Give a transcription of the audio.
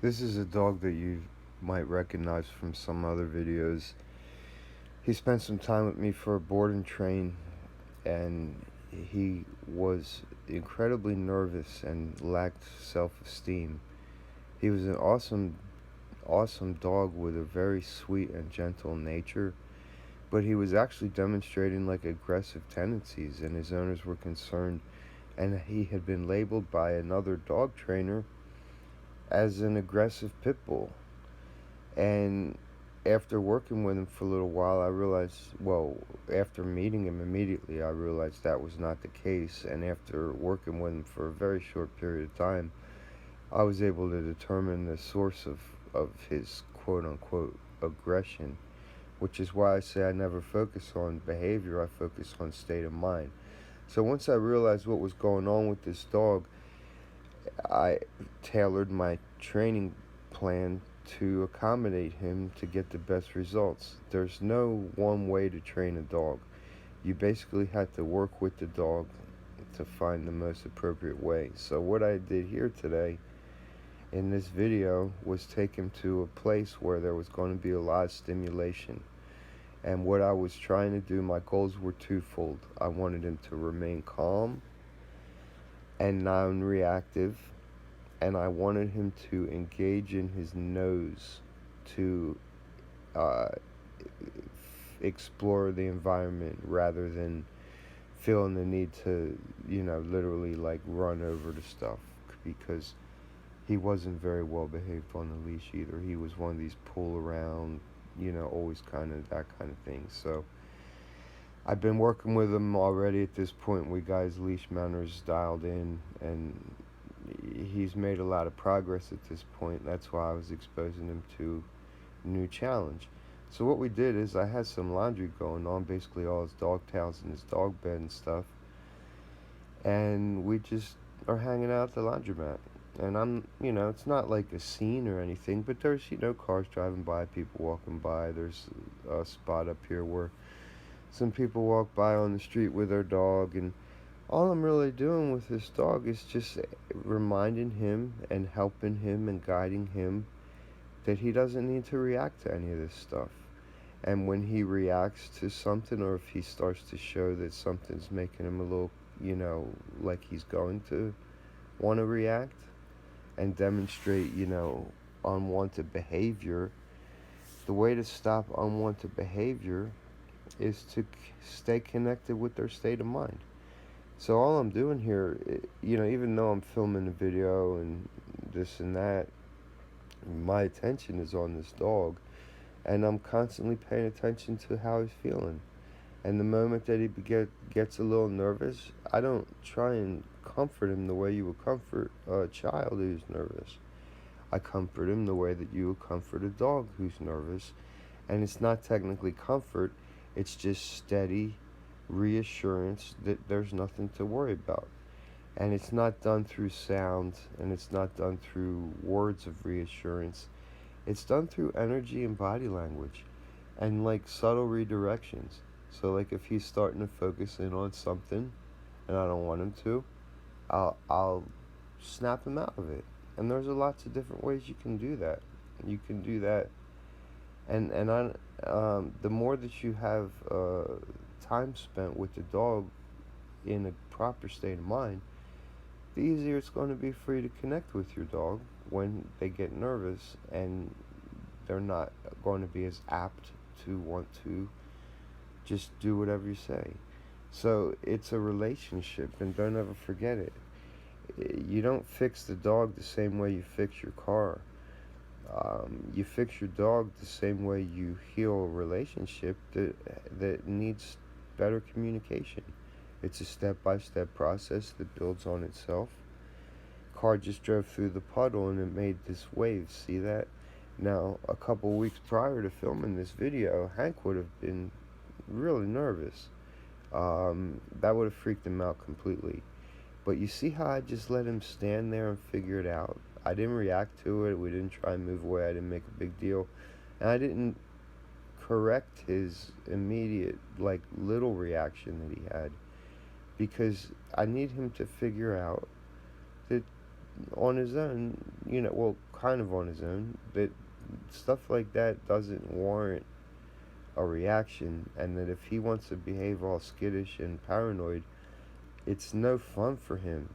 This is a dog that you might recognize from some other videos. He spent some time with me for a board and train, and he was incredibly nervous and lacked self-esteem. He was an awesome dog with a very sweet and gentle nature, but he was actually demonstrating like aggressive tendencies, and his owners were concerned, and he had been labeled by another dog trainer as an aggressive pit bull. And after working with him for a little while, I realized, well, after meeting him immediately, I realized that was not the case. And after working with him for a very short period of time, I was able to determine the source of his quote unquote aggression, which is why I say I never focus on behavior, I focus on state of mind. So once I realized what was going on with this dog, I tailored my training plan to accommodate him to get the best results. There's no one way to train a dog. You basically have to work with the dog to find the most appropriate way. So what I did here today in this video was take him to a place where there was going to be a lot of stimulation. And what I was trying to do, my goals were twofold. I wanted him to remain calm and non-reactive, and I wanted him to engage in his nose to uh, explore the environment rather than feeling the need to, literally like run over the stuff, because he wasn't very well behaved on the leash either. He was one of these pull around, always kind of that kind of thing. So I've been working with him already at this point. We got his leash manners dialed in, and he's made a lot of progress at this point. That's why I was exposing him to a new challenge. So what we did is I had some laundry going on, basically all his dog towels and his dog bed and stuff, and we just are hanging out at the laundromat. And it's not like a scene or anything, but there's, cars driving by, people walking by. There's a spot up here where some people walk by on the street with their dog, and all I'm really doing with this dog is just reminding him and helping him and guiding him that he doesn't need to react to any of this stuff. And when he reacts to something, or if he starts to show that something's making him a little, like he's going to want to react and demonstrate, unwanted behavior, the way to stop unwanted behavior is to stay connected with their state of mind. So all I'm doing here, even though I'm filming a video and this and that, my attention is on this dog, and I'm constantly paying attention to how he's feeling. And the moment that he gets a little nervous, I don't try and comfort him the way you would comfort a child who's nervous. I comfort him the way that you would comfort a dog who's nervous. And it's not technically comfort, it's just steady reassurance that there's nothing to worry about. And it's not done through sound, and it's not done through words of reassurance. It's done through energy and body language and like subtle redirections. So like if he's starting to focus in on something and I don't want him to, I'll snap him out of it. And there's lots of different ways you can do that. You can do that, the more that you have time spent with the dog in a proper state of mind, the easier it's going to be for you to connect with your dog when they get nervous, and they're not going to be as apt to want to just do whatever you say. So it's a relationship, and don't ever forget it. You don't fix the dog the same way you fix your car. You fix your dog the same way you heal a relationship that needs better communication. It's a step-by-step process that builds on itself. Car just drove through the puddle and it made this wave. See that? Now, a couple weeks prior to filming this video, Hank would have been really nervous. That would have freaked him out completely. But you see how I just let him stand there and figure it out? I didn't react to it. We didn't try and move away. I didn't make a big deal. And I didn't correct his immediate, little reaction that he had. Because I need him to figure out that on his own, well, kind of on his own, that stuff like that doesn't warrant a reaction, and that if he wants to behave all skittish and paranoid, it's no fun for him.